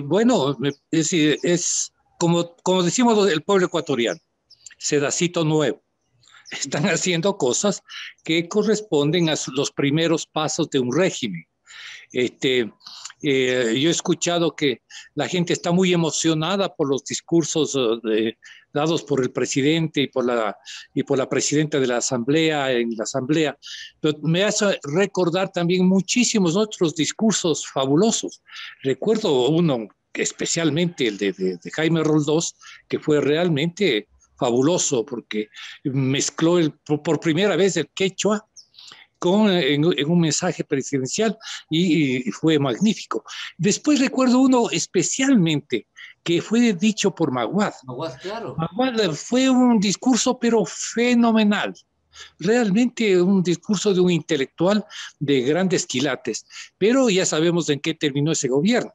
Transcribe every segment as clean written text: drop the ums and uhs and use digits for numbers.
Bueno, es como decimos el pueblo ecuatoriano, sedacito nuevo. Están haciendo cosas que corresponden a los primeros pasos de un régimen. Este, yo he escuchado que la gente está muy emocionada por los discursos dados por el presidente y por la presidenta de la Asamblea en la Asamblea, pero me hace recordar también muchísimos otros discursos fabulosos. Recuerdo uno, especialmente el de Jaime Roldós, que fue realmente fabuloso porque mezcló por primera vez el quechua en un mensaje presidencial y fue magnífico. Después recuerdo uno especialmente que fue dicho por Maguad. Aguas, claro. Maguad fue un discurso pero fenomenal, realmente un discurso de un intelectual de grandes quilates, pero ya sabemos en qué terminó ese gobierno.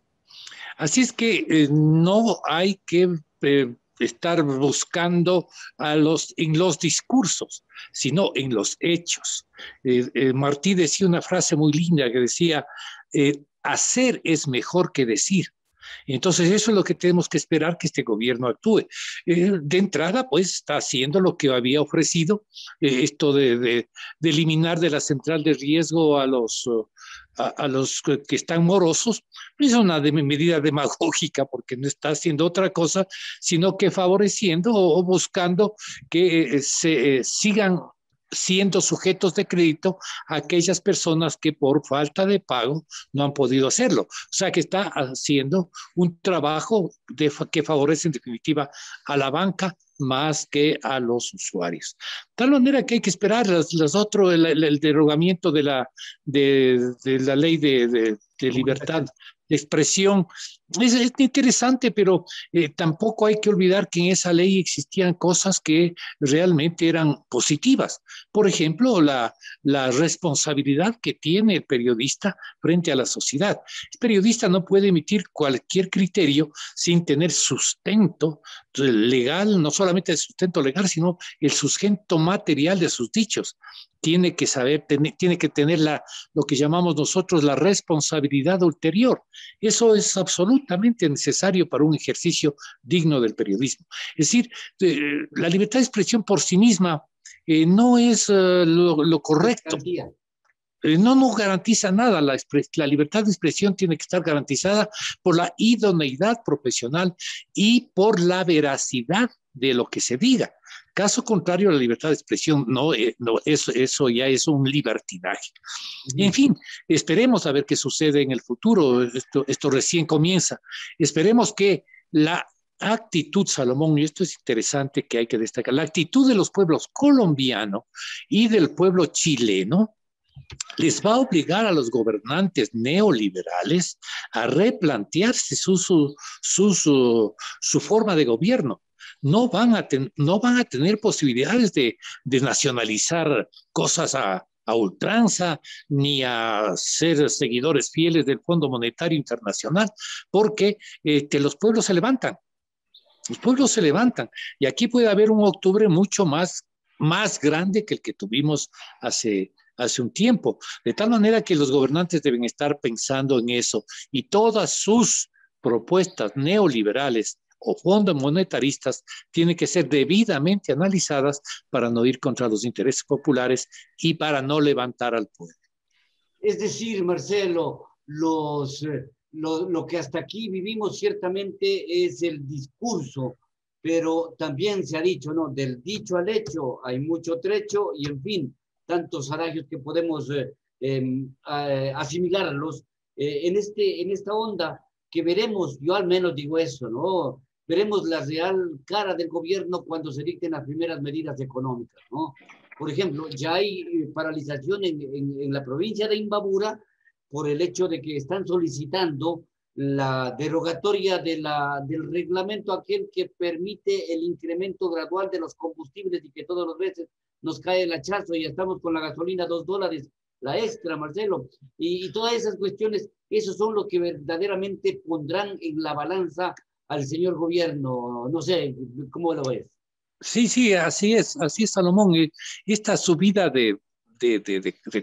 Así es que no hay que estar buscando en los discursos, sino en los hechos. Martí decía una frase muy linda que decía, hacer es mejor que decir. Entonces, eso es lo que tenemos que esperar que este gobierno actúe. De entrada, pues, está haciendo lo que había ofrecido, esto de eliminar de la central de riesgo a los que están morosos. Es una medida demagógica porque no está haciendo otra cosa, sino que favoreciendo o buscando que sigan siendo sujetos de crédito a aquellas personas que por falta de pago no han podido hacerlo. O sea que está haciendo un trabajo que favorece en definitiva a la banca más que a los usuarios. De tal manera que hay que esperar el derogamiento de la ley de libertad de expresión. Es interesante, pero tampoco hay que olvidar que en esa ley existían cosas que realmente eran positivas. Por ejemplo, la responsabilidad que tiene el periodista frente a la sociedad. El periodista no puede emitir cualquier criterio sin tener sustento legal, no solamente el sustento legal, sino el sustento material de sus dichos. Tiene que saber, tiene que tener lo que llamamos nosotros la responsabilidad ulterior. Eso es absolutamente necesario para un ejercicio digno del periodismo. Es decir, la libertad de expresión por sí misma no es lo correcto. No garantiza nada. La libertad de expresión tiene que estar garantizada por la idoneidad profesional y por la veracidad de lo que se diga. Caso contrario, la libertad de expresión eso ya es un libertinaje. En fin, esperemos a ver qué sucede en el futuro. Esto recién comienza. Esperemos que la actitud, Salomón, y esto es interesante que hay que destacar, la actitud de los pueblos colombiano y del pueblo chileno les va a obligar a los gobernantes neoliberales a replantearse su forma de gobierno. No van a tener posibilidades de nacionalizar cosas a ultranza, ni a ser seguidores fieles del Fondo Monetario Internacional, porque los pueblos se levantan. Los pueblos se levantan. Y aquí puede haber un octubre mucho más grande que el que tuvimos hace un tiempo. De tal manera que los gobernantes deben estar pensando en eso y todas sus propuestas neoliberales o fondos monetaristas tienen que ser debidamente analizadas para no ir contra los intereses populares y para no levantar al pueblo. Es decir, Marcelo, lo que hasta aquí vivimos ciertamente es el discurso, pero también se ha dicho, ¿no? Del dicho al hecho hay mucho trecho y, en fin, tantos adagios que podemos asimilarlos en esta onda que veremos, yo al menos digo eso, ¿no? Veremos la real cara del gobierno cuando se dicten las primeras medidas económicas, ¿no? Por ejemplo, ya hay paralización en la provincia de Imbabura por el hecho de que están solicitando la derogatoria del reglamento aquel que permite el incremento gradual de los combustibles y que todos los meses nos cae el hachazo y estamos con la gasolina $2, la extra, Marcelo, y todas esas cuestiones, esos son lo que verdaderamente pondrán en la balanza al señor gobierno. No sé, ¿cómo lo ves? Sí, así es, Salomón. Esta subida de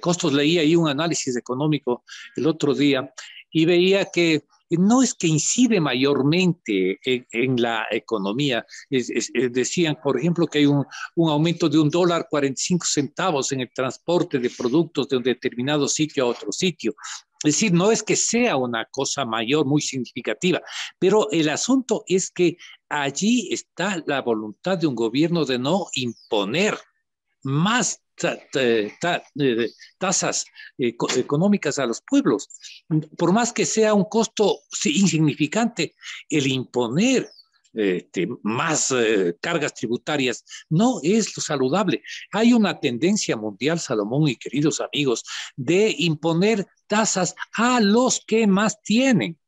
costos, leí ahí un análisis económico el otro día y veía que no es que incide mayormente en la economía. Decían, por ejemplo, que hay un aumento de $1.45 en el transporte de productos de un determinado sitio a otro sitio. Es decir, no es que sea una cosa mayor, muy significativa, pero el asunto es que allí está la voluntad de un gobierno de no imponer más tasas económicas a los pueblos. Por más que sea un costo insignificante, el imponer más cargas tributarias no es lo saludable. Hay una tendencia mundial, Salomón y queridos amigos, de imponer tasas a los que más tienen,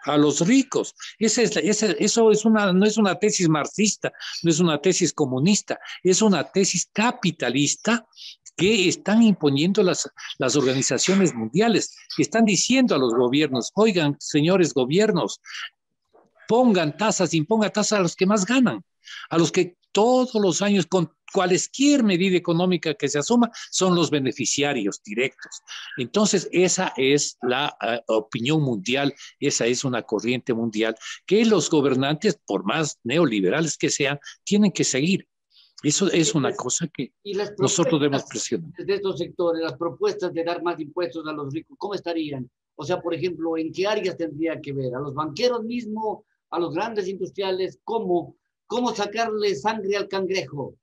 a los ricos. Eso no es una tesis marxista, no es una tesis comunista, es una tesis capitalista que están imponiendo las organizaciones mundiales, que están diciendo a los gobiernos, oigan, señores gobiernos, impongan tasas a los que más ganan, a los que todos los años, con cualquier medida económica que se asuma, son los beneficiarios directos. Entonces, esa es la opinión mundial, esa es una corriente mundial que los gobernantes, por más neoliberales que sean, tienen que seguir. Eso es una cosa que nosotros debemos presionar. De estos sectores, las propuestas de dar más impuestos a los ricos, ¿cómo estarían? O sea, por ejemplo, ¿en qué áreas tendría que ver? ¿A los banqueros mismos? ¿A los grandes industriales? ¿Cómo sacarle sangre al cangrejo?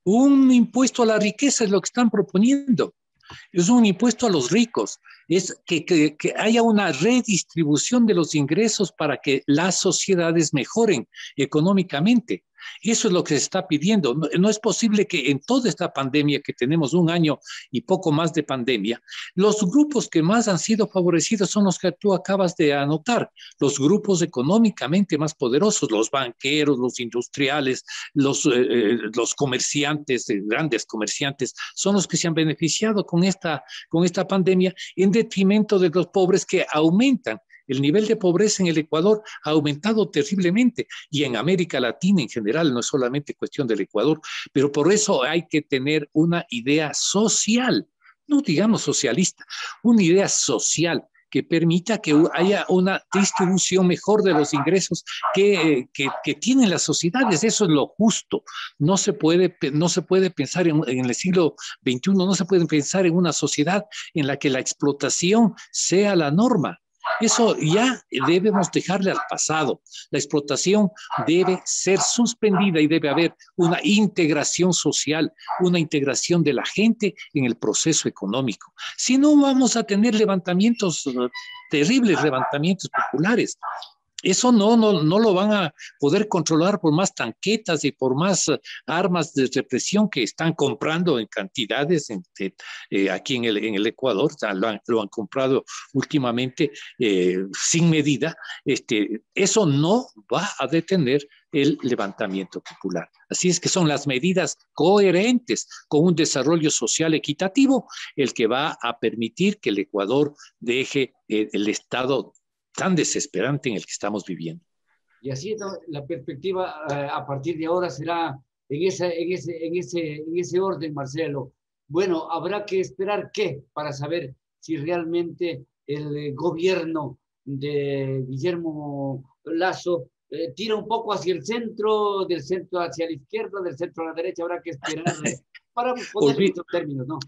Un impuesto a la riqueza es lo que están proponiendo. Es un impuesto a los ricos. Es que haya una redistribución de los ingresos para que las sociedades mejoren económicamente. Eso es lo que se está pidiendo. No es posible que en toda esta pandemia, que tenemos un año y poco más de pandemia, los grupos que más han sido favorecidos son los que tú acabas de anotar, los grupos económicamente más poderosos, los banqueros, los industriales, los comerciantes, grandes comerciantes, son los que se han beneficiado con esta pandemia en detrimento de los pobres, que aumentan. El nivel de pobreza en el Ecuador ha aumentado terriblemente, y en América Latina en general, no es solamente cuestión del Ecuador, pero por eso hay que tener una idea social, no digamos socialista, una idea social que permita que haya una distribución mejor de los ingresos que tienen las sociedades. Eso es lo justo. No se puede pensar en el siglo XXI, no se puede pensar en una sociedad en la que la explotación sea la norma. Eso ya debemos dejarle al pasado. La explotación debe ser suspendida y debe haber una integración social, una integración de la gente en el proceso económico. Si no, vamos a tener levantamientos, terribles levantamientos populares. Eso no lo van a poder controlar por más tanquetas y por más armas de represión que están comprando en cantidades aquí en el Ecuador. Lo han comprado últimamente sin medida. Eso no va a detener el levantamiento popular. Así es que son las medidas coherentes con un desarrollo social equitativo el que va a permitir que el Ecuador deje el estado tan desesperante en el que estamos viviendo. Y así la perspectiva a partir de ahora será en ese orden, Marcelo. Bueno, habrá que esperar qué para saber si realmente el gobierno de Guillermo Lasso tira un poco hacia el centro, del centro hacia la izquierda, del centro a la derecha. Habrá que esperar para poner estos términos, ¿no?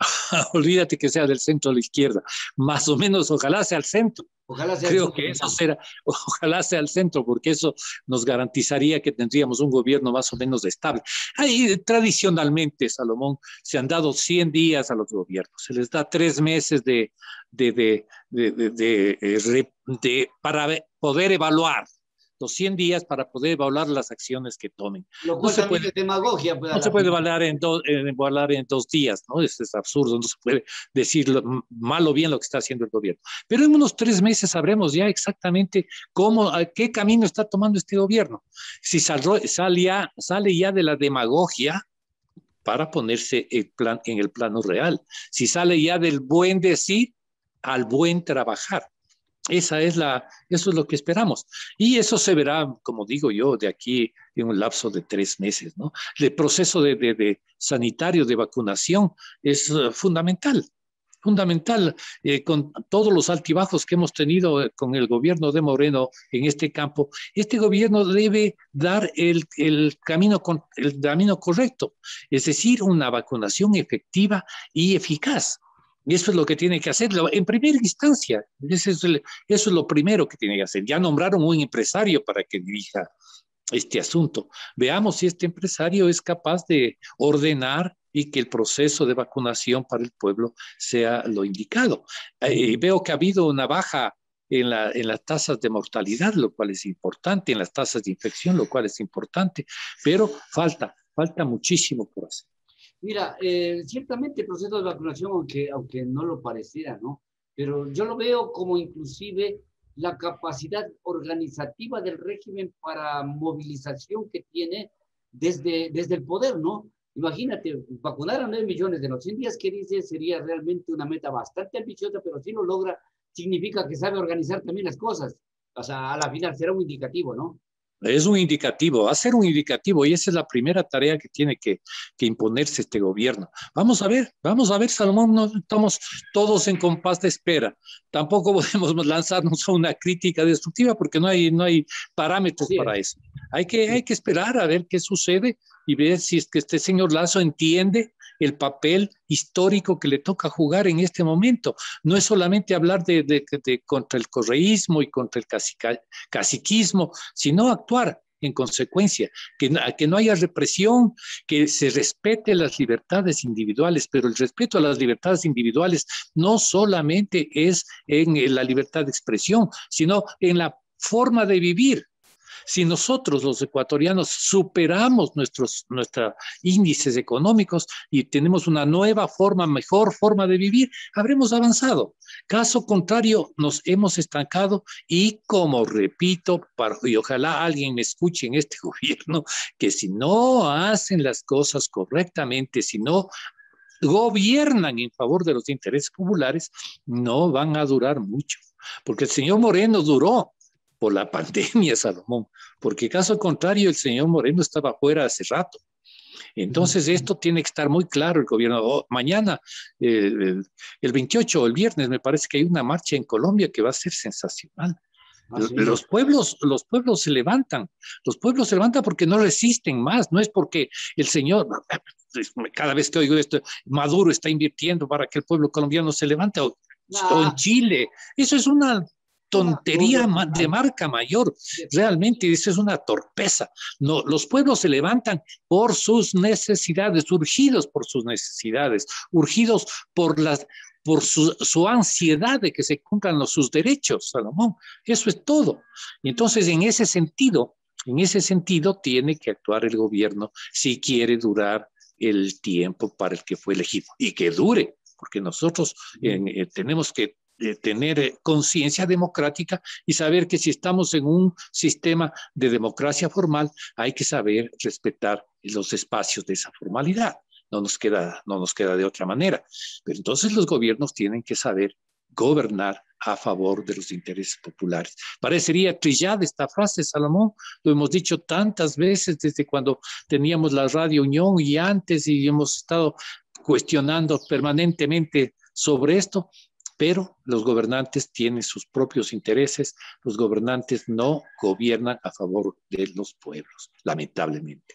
Olvídate que sea del centro a la izquierda, más o menos, ojalá sea al centro. Ojalá sea Creo que eso será, ojalá sea al centro, porque eso nos garantizaría que tendríamos un gobierno más o menos estable. Ahí, tradicionalmente, Salomón, se han dado 100 días a los gobiernos, se les da 3 meses para poder evaluar. Los 100 días para poder evaluar las acciones que tomen. Lo cual también es demagogia. No se puede evaluar en 2 días, ¿no? Es absurdo, no se puede decir mal o bien lo que está haciendo el gobierno. Pero en unos 3 meses sabremos ya exactamente qué camino está tomando este gobierno. Si sale ya de la demagogia para ponerse en el plano real. Si sale ya del buen decir al buen trabajar. Eso es lo que esperamos. Y eso se verá, como digo yo, de aquí en un lapso de 3 meses, ¿no? El proceso de sanitario de vacunación es fundamental. fundamental, con todos los altibajos que hemos tenido con el gobierno de Moreno en este campo. Este gobierno debe dar el camino correcto, es decir, una vacunación efectiva y eficaz. Y eso es lo que tiene que hacerlo en primera instancia. Eso es lo primero que tiene que hacer. Ya nombraron un empresario para que dirija este asunto. Veamos si este empresario es capaz de ordenar y que el proceso de vacunación para el pueblo sea lo indicado. Veo que ha habido una baja en las tasas de mortalidad, lo cual es importante, en las tasas de infección, lo cual es importante, pero falta muchísimo por hacer. Mira, ciertamente el proceso de vacunación, aunque no lo pareciera, ¿no? Pero yo lo veo como inclusive la capacidad organizativa del régimen para movilización que tiene desde el poder, ¿no? Imagínate, vacunar a 9 millones de los 100 días que dice sería realmente una meta bastante ambiciosa, pero si lo logra, significa que sabe organizar también las cosas. O sea, a la final será un indicativo, ¿no? Es un indicativo, va a ser un indicativo y esa es la primera tarea que tiene que imponerse este gobierno. Vamos a ver, Salomón, no estamos todos en compás de espera. Tampoco podemos lanzarnos a una crítica destructiva porque no hay parámetros para eso. Hay que esperar a ver qué sucede y ver si es que este señor Lasso entiende el papel histórico que le toca jugar en este momento. No es solamente hablar de contra el correísmo y contra el caciquismo, sino actuar en consecuencia, que no haya represión, que se respete las libertades individuales, pero el respeto a las libertades individuales no solamente es en la libertad de expresión, sino en la forma de vivir. Si nosotros los ecuatorianos superamos nuestros índices económicos y tenemos una nueva forma, mejor forma de vivir, habremos avanzado. Caso contrario, nos hemos estancado y como repito, y ojalá alguien me escuche en este gobierno, que si no hacen las cosas correctamente, si no gobiernan en favor de los intereses populares, no van a durar mucho. Porque el señor Moreno duró por la pandemia, Salomón, porque caso contrario el señor Moreno estaba fuera hace rato. Entonces esto tiene que estar muy claro el gobierno. Mañana, el 28 o el viernes, me parece que hay una marcha en Colombia que va a ser sensacional. Los pueblos se levantan porque no resisten más, no es porque el señor, cada vez que oigo esto, Maduro está invirtiendo para que el pueblo colombiano se levante, o en Chile, eso es una tontería de marca mayor, realmente eso es una torpeza. No, los pueblos se levantan por sus necesidades, urgidos por sus necesidades, urgidos por su ansiedad de que se cumplan sus derechos, Salomón. Eso es todo. Y entonces, en ese sentido, tiene que actuar el gobierno si quiere durar el tiempo para el que fue elegido y que dure, porque nosotros tenemos que tener conciencia democrática y saber que si estamos en un sistema de democracia formal, hay que saber respetar los espacios de esa formalidad. No nos queda de otra manera. Pero entonces los gobiernos tienen que saber gobernar a favor de los intereses populares. Parecería trillada esta frase, Salomón, lo hemos dicho tantas veces desde cuando teníamos la Radio Unión y antes, y hemos estado cuestionando permanentemente sobre esto, pero los gobernantes tienen sus propios intereses, los gobernantes no gobiernan a favor de los pueblos, lamentablemente.